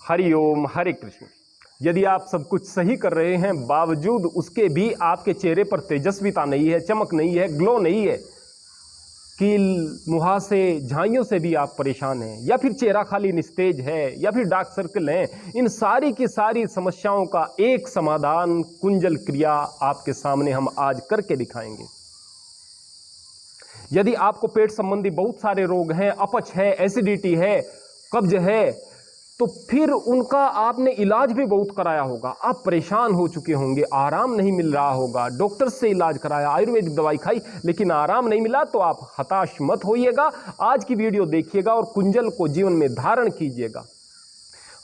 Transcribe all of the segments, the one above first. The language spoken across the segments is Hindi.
हरि ओम हरे कृष्ण। यदि आप सब कुछ सही कर रहे हैं, बावजूद उसके भी आपके चेहरे पर तेजस्विता नहीं है, चमक नहीं है, ग्लो नहीं है, कील मुहासे झाइयों से भी आप परेशान हैं, या फिर चेहरा खाली निस्तेज है, या फिर डार्क सर्कल हैं, इन सारी की सारी समस्याओं का एक समाधान कुंजल क्रिया आपके सामने हम आज करके दिखाएंगे। यदि आपको पेट संबंधी बहुत सारे रोग हैं, अपच है, एसिडिटी है, कब्ज है, तो फिर उनका आपने इलाज भी बहुत कराया होगा, आप परेशान हो चुके होंगे, आराम नहीं मिल रहा होगा, डॉक्टर से इलाज कराया, आयुर्वेदिक दवाई खाई, लेकिन आराम नहीं मिला, तो आप हताश मत होइएगा। आज की वीडियो देखिएगा और कुंजल को जीवन में धारण कीजिएगा।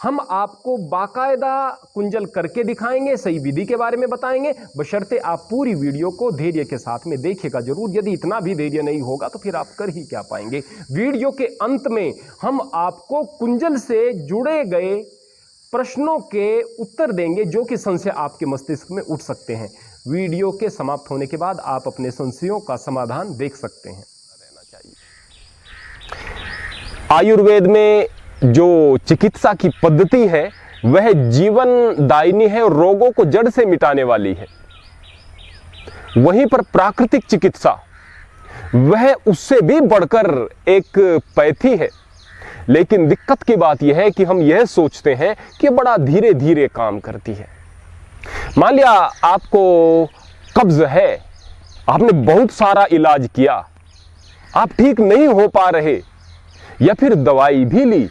हम आपको बाकायदा कुंजल करके दिखाएंगे, सही विधि के बारे में बताएंगे, बशर्ते आप पूरी वीडियो को धैर्य के साथ में देखिएगा जरूर। यदि इतना भी धैर्य नहीं होगा तो फिर आप कर ही क्या पाएंगे। वीडियो के अंत में हम आपको कुंजल से जुड़े गए प्रश्नों के उत्तर देंगे जो कि संशय आपके मस्तिष्क में उठ सकते हैं। वीडियो के समाप्त होने के बाद आप अपने संशयों का समाधान देख सकते हैं। रहना चाहिए। आयुर्वेद में जो चिकित्सा की पद्धति है वह जीवन दायिनी है और रोगों को जड़ से मिटाने वाली है। वहीं पर प्राकृतिक चिकित्सा वह उससे भी बढ़कर एक पैथी है। लेकिन दिक्कत की बात यह है कि हम यह सोचते हैं कि बड़ा धीरे धीरे काम करती है। मान लिया आपको कब्ज है, आपने बहुत सारा इलाज किया, आप ठीक नहीं हो पा रहे, या फिर दवाई भी ली,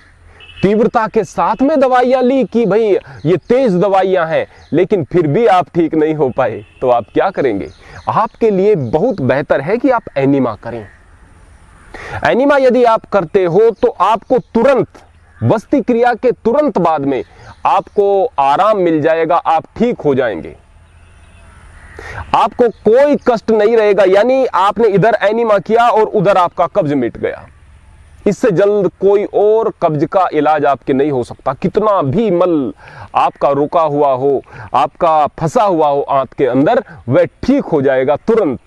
तीव्रता के साथ में दवाइयां ली कि भाई ये तेज दवाइयां हैं, लेकिन फिर भी आप ठीक नहीं हो पाए, तो आप क्या करेंगे? आपके लिए बहुत बेहतर है कि आप एनिमा करें। एनिमा यदि आप करते हो तो आपको तुरंत बस्ती क्रिया के तुरंत बाद में आपको आराम मिल जाएगा, आप ठीक हो जाएंगे, आपको कोई कष्ट नहीं रहेगा। यानी आपने इधर एनिमा किया और उधर आपका कब्ज मिट गया। इससे जल्द कोई और कब्ज का इलाज आपके नहीं हो सकता। कितना भी मल आपका रुका हुआ हो, आपका फंसा हुआ हो आंत के अंदर, वह ठीक हो जाएगा तुरंत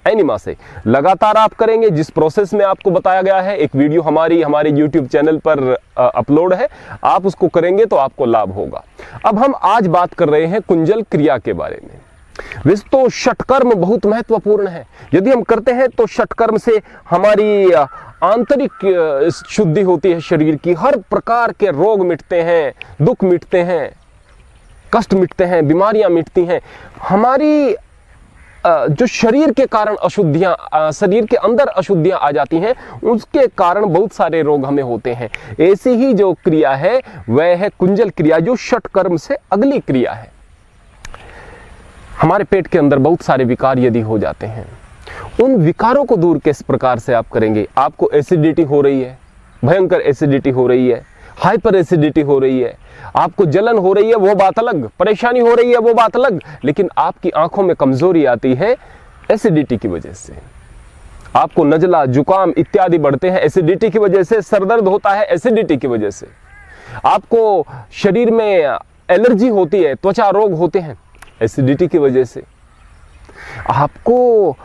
एनिमा से। लगातार आप करेंगे जिस प्रोसेस में आपको बताया गया है। एक वीडियो हमारे YouTube चैनल पर अपलोड है, आप उसको करेंगे तो आपको लाभ होगा। अब हम आज बात कर रहे हैं कुंजल क्रिया के बारे में। वैसे तो षटकर्म बहुत महत्वपूर्ण है। यदि हम करते हैं तो षटकर्म से हमारी आंतरिक शुद्धि होती है, शरीर की हर प्रकार के रोग मिटते हैं, दुख मिटते हैं, कष्ट मिटते हैं, बीमारियां मिटती हैं। हमारी जो शरीर के कारण अशुद्धियां, शरीर के अंदर अशुद्धियां आ जाती हैं, उसके कारण बहुत सारे रोग हमें होते हैं। ऐसी ही जो क्रिया है वह है कुंजल क्रिया, जो षटकर्म से अगली क्रिया है। हमारे पेट के अंदर बहुत सारे विकार यदि हो जाते हैं, उन विकारों को दूर किस प्रकार से आप करेंगे? आपको एसिडिटी हो रही है, भयंकर एसिडिटी हो रही है, हाइपर एसिडिटी हो रही है, आपको जलन हो रही है, वो बात अलग, परेशानी हो रही है, वो बात अलग, लेकिन आपकी आंखों में कमजोरी आती है एसिडिटी की वजह से, आपको नजला, जुकाम इत्यादि बढ़ते हैं एसिडिटी की वजह से, सरदर्द होता है एसिडिटी की वजह से, आपको शरीर में एलर्जी होती है, त्वचा रोग होते हैं एसिडिटी की वजह से, आपको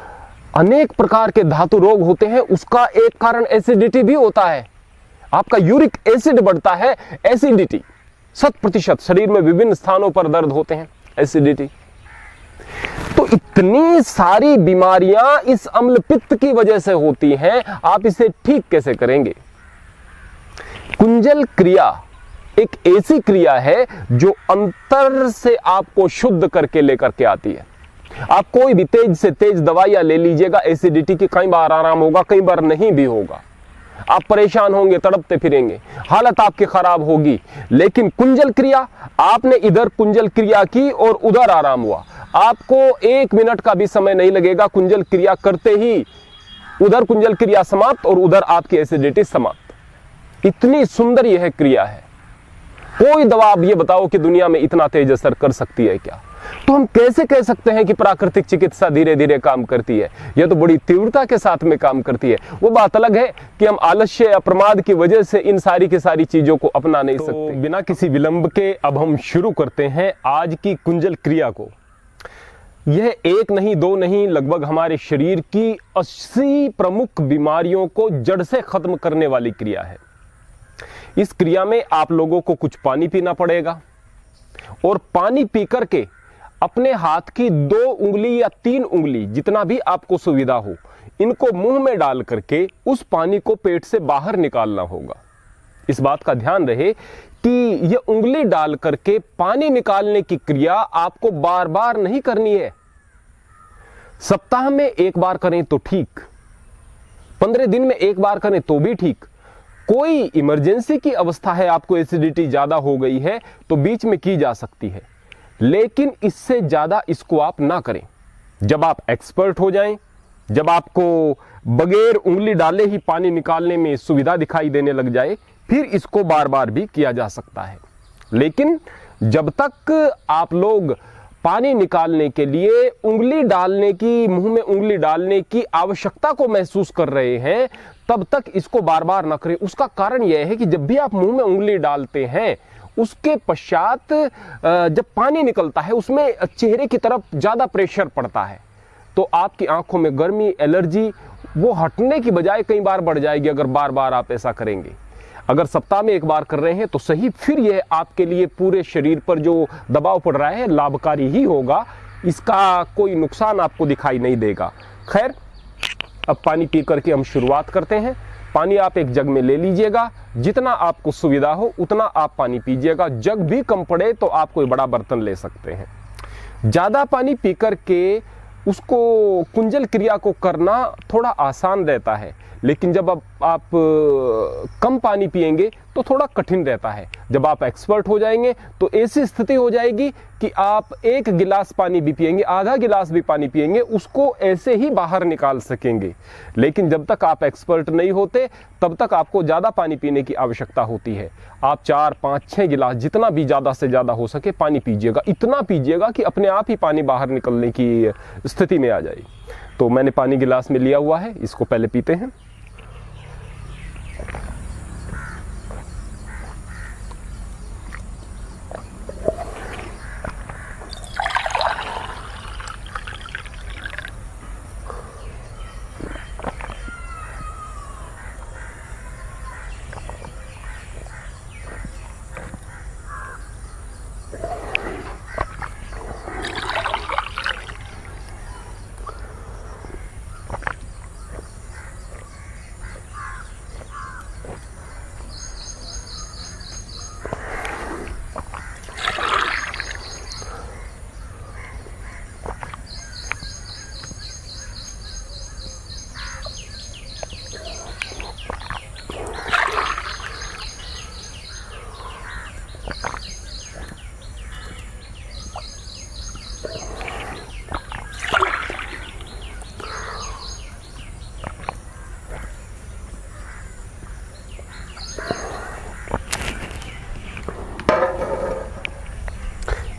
अनेक प्रकार के धातु रोग होते हैं, उसका एक कारण एसिडिटी भी होता है। आपका यूरिक एसिड बढ़ता है, एसिडिटी 100%। शरीर में विभिन्न स्थानों पर दर्द होते हैं, एसिडिटी। तो इतनी सारी बीमारियां इस अम्ल पित्त की वजह से होती हैं, आप इसे ठीक कैसे करेंगे? कुंजल क्रिया एक ऐसी क्रिया है जो अंतर से आपको शुद्ध करके लेकर के आती है। आप कोई भी तेज से तेज दवाइयां ले लीजिएगा, एसिडिटी की कई बार आराम होगा, कई बार नहीं भी होगा, आप परेशान होंगे, तड़पते फिरेंगे, हालत आपकी खराब होगी। लेकिन कुंजल क्रिया, आपने इधर कुंजल क्रिया की और उधर आराम हुआ, आपको 1 मिनट का भी समय नहीं लगेगा। कुंजल क्रिया करते ही उधर कुंजल क्रिया समाप्त और उधर आपकी एसिडिटी समाप्त। इतनी सुंदर यह क्रिया है, कोई दवा आप ये बताओ कि दुनिया में इतना तेज असर कर सकती है क्या? तो हम कैसे कह सकते हैं कि प्राकृतिक चिकित्सा धीरे धीरे काम करती है? यह तो बड़ी तीव्रता के साथ में काम करती है। वो बात अलग है कि हम आलस्य या प्रमाद की वजह से इन सारी की सारी चीजों को अपना नहीं सकते। बिना किसी विलंब के अब हम शुरू करते हैं आज की कुंजल क्रिया को। यह 1 नहीं 2 नहीं, लगभग हमारे शरीर की 80 प्रमुख बीमारियों को जड़ से खत्म करने वाली क्रिया है। इस क्रिया में आप लोगों को कुछ पानी पीना पड़ेगा और पानी पी करके अपने हाथ की 2 उंगली या 3 उंगली, जितना भी आपको सुविधा हो, इनको मुंह में डाल करके उस पानी को पेट से बाहर निकालना होगा। इस बात का ध्यान रहे कि यह उंगली डाल करके पानी निकालने की क्रिया आपको बार बार नहीं करनी है। सप्ताह में 1 बार करें तो ठीक, 15 दिन में 1 बार करें तो भी ठीक। कोई इमरजेंसी की अवस्था है, आपको एसिडिटी ज्यादा हो गई है, तो बीच में की जा सकती है, लेकिन इससे ज्यादा इसको आप ना करें। जब आप एक्सपर्ट हो जाएं, जब आपको बगैर उंगली डाले ही पानी निकालने में सुविधा दिखाई देने लग जाए, फिर इसको बार बार भी किया जा सकता है। लेकिन जब तक आप लोग पानी निकालने के लिए उंगली डालने की, मुंह में उंगली डालने की आवश्यकता को महसूस कर रहे हैं, तब तक इसको बार बार न करें। उसका कारण यह है कि जब भी आप मुंह में उंगली डालते हैं, उसके पश्चात जब पानी निकलता है उसमें चेहरे की तरफ ज्यादा प्रेशर पड़ता है, तो आपकी आंखों में गर्मी, एलर्जी वो हटने की बजाय कई बार बढ़ जाएगी अगर बार बार आप ऐसा करेंगे। अगर सप्ताह में 1 बार कर रहे हैं तो सही, फिर यह आपके लिए पूरे शरीर पर जो दबाव पड़ रहा है लाभकारी ही होगा, इसका कोई नुकसान आपको दिखाई नहीं देगा। खैर, अब पानी पी करके हम शुरुआत करते हैं। पानी आप एक जग में ले लीजिएगा, जितना आपको सुविधा हो उतना आप पानी पीजिएगा। जग भी कम पड़े तो आप कोई बड़ा बर्तन ले सकते हैं। ज्यादा पानी पी करके उसको कुंजल क्रिया को करना थोड़ा आसान रहता है, लेकिन जब आप कम पानी पिएंगे तो थोड़ा कठिन रहता है। जब आप एक्सपर्ट हो जाएंगे तो ऐसी स्थिति हो जाएगी कि आप 1 गिलास पानी भी पिएंगे, आधा गिलास भी पानी पिएंगे, उसको ऐसे ही बाहर निकाल सकेंगे। लेकिन जब तक आप एक्सपर्ट नहीं होते तब तक आपको ज़्यादा पानी पीने की आवश्यकता होती है। आप 4, 5, 6 गिलास, जितना भी ज़्यादा से ज़्यादा हो सके पानी पीजिएगा। इतना पीजिएगा कि अपने आप ही पानी बाहर निकलने की स्थिति में आ जाए। तो मैंने पानी गिलास में लिया हुआ है, इसको पहले पीते हैं।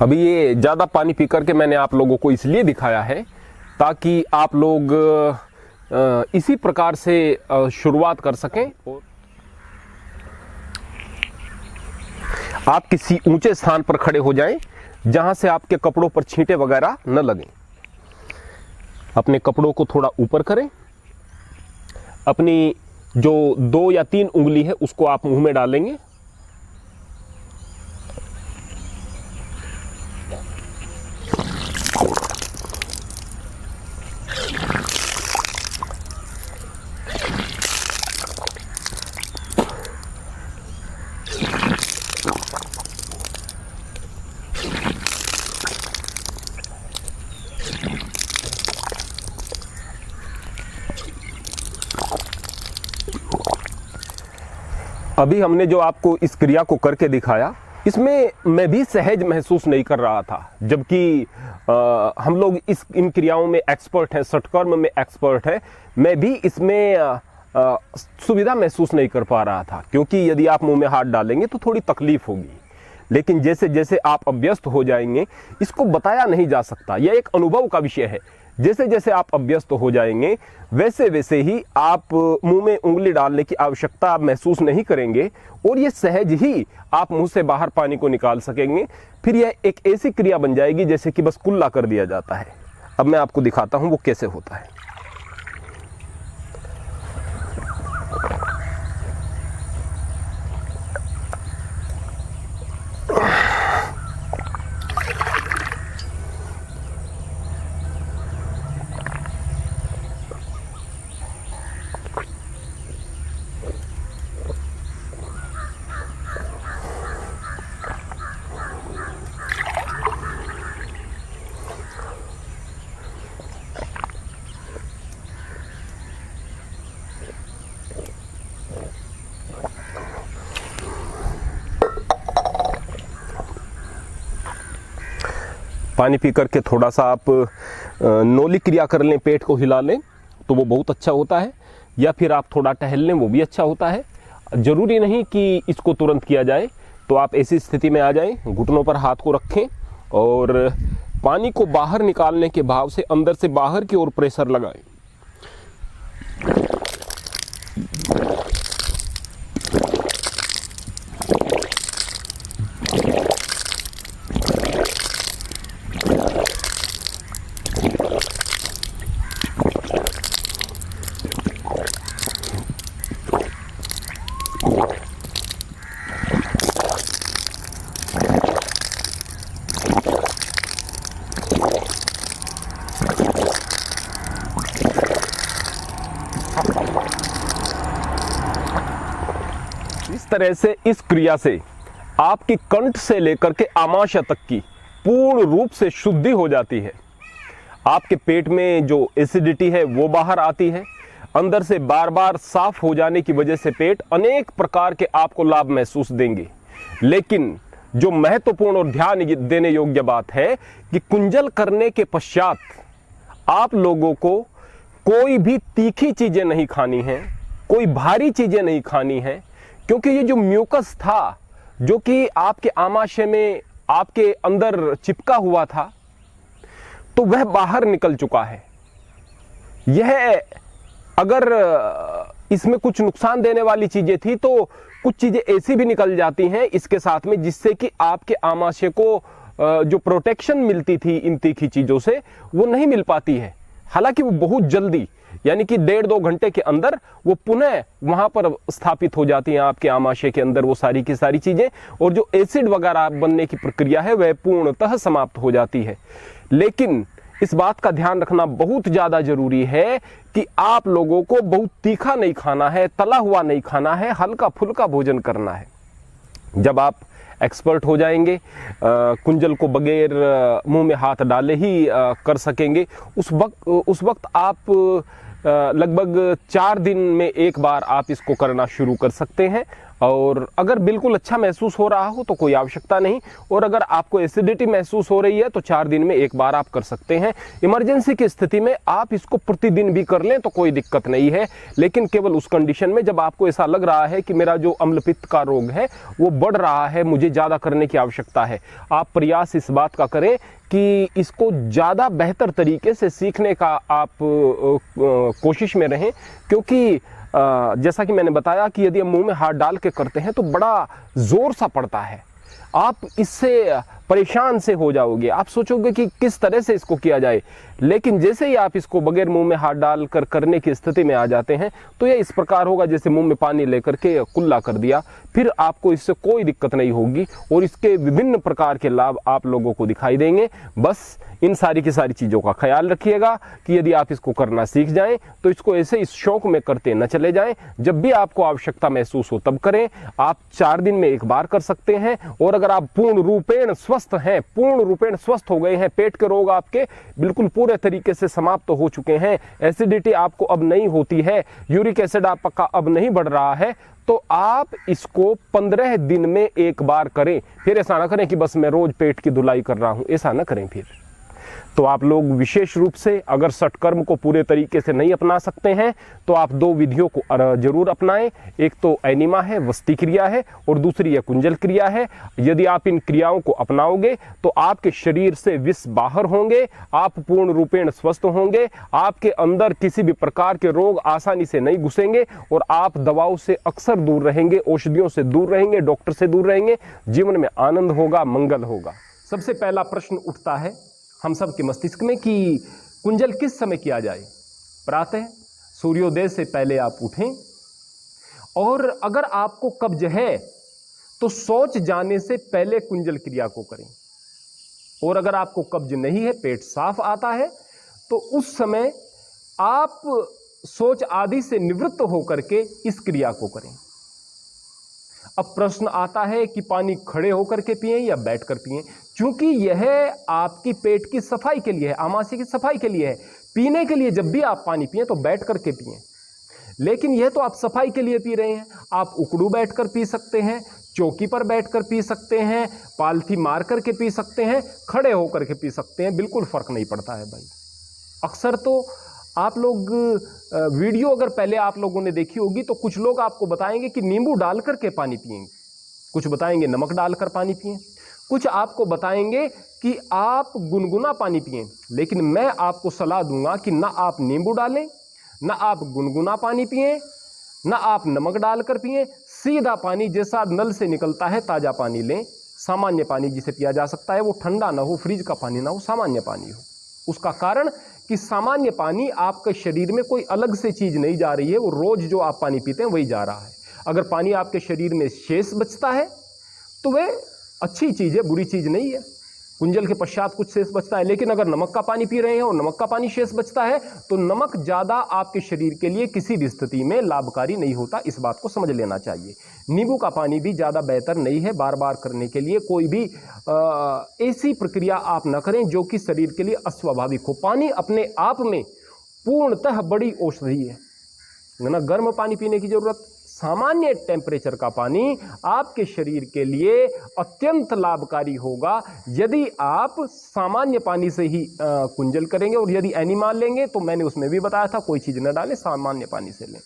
अभी ये ज़्यादा पानी पी करके मैंने आप लोगों को इसलिए दिखाया है ताकि आप लोग इसी प्रकार से शुरुआत कर सकें। और आप किसी ऊंचे स्थान पर खड़े हो जाएं जहां से आपके कपड़ों पर छींटे वगैरह न लगें। अपने कपड़ों को थोड़ा ऊपर करें। अपनी जो 2 या 3 उंगली है उसको आप मुंह में डालेंगे। अभी हमने जो आपको इस क्रिया को करके दिखाया, इसमें मैं भी सहज महसूस नहीं कर रहा था, जबकि हम लोग इन क्रियाओं में एक्सपर्ट हैं, षटकर्म में एक्सपर्ट है। मैं भी इसमें सुविधा महसूस नहीं कर पा रहा था, क्योंकि यदि आप मुंह में हाथ डालेंगे तो थोड़ी तकलीफ होगी। लेकिन जैसे जैसे आप अभ्यस्त हो जाएंगे, इसको बताया नहीं जा सकता, यह एक अनुभव का विषय है। जैसे जैसे आप अभ्यस्त हो जाएंगे वैसे वैसे ही आप मुंह में उंगली डालने की आवश्यकता महसूस नहीं करेंगे और ये सहज ही आप मुंह से बाहर पानी को निकाल सकेंगे। फिर यह एक ऐसी क्रिया बन जाएगी जैसे कि बस कुल्ला कर दिया जाता है। अब मैं आपको दिखाता हूं वो कैसे होता है। पानी पी करके थोड़ा सा आप नौली क्रिया कर लें, पेट को हिला लें तो वो बहुत अच्छा होता है, या फिर आप थोड़ा टहल लें, वो भी अच्छा होता है। ज़रूरी नहीं कि इसको तुरंत किया जाए। तो आप ऐसी स्थिति में आ जाएं, घुटनों पर हाथ को रखें और पानी को बाहर निकालने के भाव से अंदर से बाहर की ओर प्रेशर लगाएं। इस तरह से इस क्रिया से आपकी कंठ से लेकर के आमाशय तक की पूर्ण रूप से शुद्धि हो जाती है। आपके पेट में जो एसिडिटी है वो बाहर आती है। अंदर से बार बार साफ हो जाने की वजह से पेट अनेक प्रकार के आपको लाभ महसूस देंगे। लेकिन जो महत्वपूर्ण और ध्यान देने योग्य बात है कि कुंजल करने के पश्चात आप लोगों को कोई भी तीखी चीजें नहीं खानी है, कोई भारी चीजें नहीं खानी है, क्योंकि ये जो म्यूकस था जो कि आपके आमाशय में आपके अंदर चिपका हुआ था तो वह बाहर निकल चुका है। यह अगर इसमें कुछ नुकसान देने वाली चीजें थी तो कुछ चीजें ऐसी भी निकल जाती हैं इसके साथ में, जिससे कि आपके आमाशय को जो प्रोटेक्शन मिलती थी इन तीखी चीजों से वो नहीं मिल पाती है। हालांकि वो बहुत जल्दी यानी कि 1.5-2 घंटे के अंदर वो पुनः वहां पर स्थापित हो जाती हैं आपके आमाशय के अंदर वो सारी की सारी चीजें, और जो एसिड वगैरह बनने की प्रक्रिया है वह पूर्णतः समाप्त हो जाती है। लेकिन इस बात का ध्यान रखना बहुत ज्यादा जरूरी है कि आप लोगों को बहुत तीखा नहीं खाना है, तला हुआ नहीं खाना है, हल्का फुल्का भोजन करना है। जब आप एक्सपर्ट हो जाएंगे, कुंजल को बगैर मुंह में हाथ डाले ही कर सकेंगे, उस वक्त आप लगभग 4 दिन में एक बार आप इसको करना शुरू कर सकते हैं। और अगर बिल्कुल अच्छा महसूस हो रहा हो तो कोई आवश्यकता नहीं, और अगर आपको एसिडिटी महसूस हो रही है तो 4 दिन में एक बार आप कर सकते हैं। इमरजेंसी की स्थिति में आप इसको प्रतिदिन भी कर लें तो कोई दिक्कत नहीं है, लेकिन केवल उस कंडीशन में जब आपको ऐसा लग रहा है कि मेरा जो अम्लपित्त का रोग है वो बढ़ रहा है, मुझे ज़्यादा करने की आवश्यकता है। आप प्रयास इस बात का करें कि इसको ज़्यादा बेहतर तरीके से सीखने का आप कोशिश में रहें, क्योंकि जैसा कि मैंने बताया कि यदि हम मुंह में हाथ डाल के करते हैं तो बड़ा जोर सा पड़ता है, आप इससे परेशान से हो जाओगे, आप सोचोगे कि किस तरह से इसको किया जाए। लेकिन जैसे ही आप इसको बगैर मुंह में हाथ डाल कर करने की स्थिति में आ जाते हैं तो यह इस प्रकार होगा जैसे मुंह में पानी लेकर के कुल्ला कर दिया, फिर आपको इससे कोई दिक्कत नहीं होगी और इसके विभिन्न प्रकार के लाभ आप लोगों को दिखाई देंगे। बस इन सारी की सारी चीज़ों का ख्याल रखिएगा कि यदि आप इसको करना सीख जाएं तो इसको ऐसे इस शौक में करते न चले जाएं। जब भी आपको आवश्यकता महसूस हो तब करें। आप 4 दिन में एक बार कर सकते हैं, और अगर आप पूर्ण रूपेण स्वस्थ हैं, पूर्ण रूपेण स्वस्थ हो गए हैं, पेट के रोग आपके बिल्कुल पूरे तरीके से समाप्त हो चुके हैं, एसिडिटी आपको अब नहीं होती है, यूरिक एसिड आपका अब नहीं बढ़ रहा है, तो आप इसको 15 दिन में एक बार करें। फिर ऐसा ना करें कि बस मैं रोज पेट की धुलाई कर रहा हूं, ऐसा ना करें। फिर तो आप लोग विशेष रूप से अगर षटकर्म को पूरे तरीके से नहीं अपना सकते हैं तो आप 2 विधियों को जरूर अपनाएं। एक तो एनिमा है, वस्ती क्रिया है, और दूसरी है कुंजल क्रिया है। यदि आप इन क्रियाओं को अपनाओगे तो आपके शरीर से विष बाहर होंगे, आप पूर्ण रूपेण स्वस्थ होंगे, आपके अंदर किसी भी प्रकार के रोग आसानी से नहीं घुसेंगे, और आप दवाओं से अक्सर दूर रहेंगे, औषधियों से दूर रहेंगे, डॉक्टर से दूर रहेंगे। जीवन में आनंद होगा, मंगल होगा। सबसे पहला प्रश्न उठता है हम सब के मस्तिष्क में कि कुंजल किस समय किया जाए। प्रातः सूर्योदय से पहले आप उठें, और अगर आपको कब्ज है तो शौच जाने से पहले कुंजल क्रिया को करें, और अगर आपको कब्ज नहीं है, पेट साफ आता है, तो उस समय आप शौच आदि से निवृत्त होकर के इस क्रिया को करें। अब प्रश्न आता है कि पानी खड़े होकर के पिएं या बैठकर पिएं, क्योंकि यह आपकी पेट की सफाई के लिए है, आमाशय की सफाई के लिए है। पीने के लिए जब भी आप पानी पिएं तो बैठ करके पिएं, लेकिन यह तो आप सफाई के लिए पी रहे हैं। आप उकड़ू बैठकर पी सकते हैं, चौकी पर बैठकर पी सकते हैं, पालथी मार करके पी सकते हैं, खड़े होकर के पी सकते हैं, बिल्कुल फ़र्क नहीं पड़ता है भाई। अक्सर तो आप लोग वीडियो अगर पहले आप लोगों ने देखी होगी तो कुछ लोग आपको बताएंगे कि नींबू डाल करके पानी पिएंगे, कुछ बताएंगे नमक डालकर पानी पिएं, कुछ आपको बताएंगे कि आप गुनगुना पानी पिएं। लेकिन मैं आपको सलाह दूंगा कि ना आप नींबू डालें, ना आप गुनगुना पानी पिएं, ना आप नमक डालकर पिएं। सीधा पानी जैसा नल से निकलता है ताज़ा पानी लें, सामान्य पानी जिसे पिया जा सकता है, वो ठंडा ना हो, फ्रिज का पानी ना हो, सामान्य पानी हो। उसका कारण कि सामान्य पानी आपके शरीर में कोई अलग से चीज़ नहीं जा रही है, वो रोज़ जो आप पानी पीते हैं वही जा रहा है। अगर पानी आपके शरीर में शेष बचता है तो वह अच्छी चीज़ है, बुरी चीज़ नहीं है। कुंजल के पश्चात कुछ शेष बचता है, लेकिन अगर नमक का पानी पी रहे हैं और नमक का पानी शेष बचता है तो नमक ज़्यादा आपके शरीर के लिए किसी भी स्थिति में लाभकारी नहीं होता। इस बात को समझ लेना चाहिए। नींबू का पानी भी ज़्यादा बेहतर नहीं है बार बार करने के लिए। कोई भी ऐसी प्रक्रिया आप न करें जो कि शरीर के लिए अस्वाभाविक हो। पानी अपने आप में पूर्णतः बड़ी औषधि है ना, गर्म पानी पीने की जरूरत। सामान्य टेम्परेचर का पानी आपके शरीर के लिए अत्यंत लाभकारी होगा यदि आप सामान्य पानी से ही कुंजल करेंगे। और यदि एनिमा लेंगे तो मैंने उसमें भी बताया था कोई चीज़ न डालें, सामान्य पानी से लें।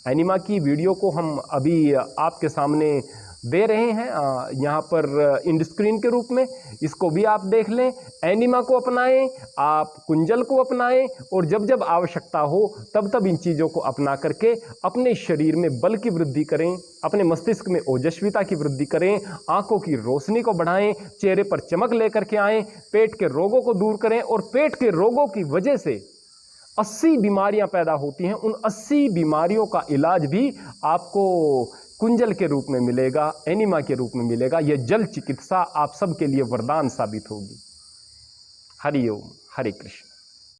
एनिमा की वीडियो को हम अभी आपके सामने दे रहे हैं यहाँ पर इंड स्क्रीन के रूप में, इसको भी आप देख लें। एनिमा को अपनाएं, आप कुंजल को अपनाएं और जब जब आवश्यकता हो तब तब इन चीज़ों को अपना करके अपने शरीर में बल की वृद्धि करें, अपने मस्तिष्क में ओजस्विता की वृद्धि करें, आंखों की रोशनी को बढ़ाएं, चेहरे पर चमक लेकर के आएँ, पेट के रोगों को दूर करें। और पेट के रोगों की वजह से 80 बीमारियां पैदा होती हैं, उन 80 बीमारियों का इलाज भी आपको कुंजल के रूप में मिलेगा, एनिमा के रूप में मिलेगा। यह जल चिकित्सा आप सबके लिए वरदान साबित होगी। हरि ओम, हरे कृष्ण।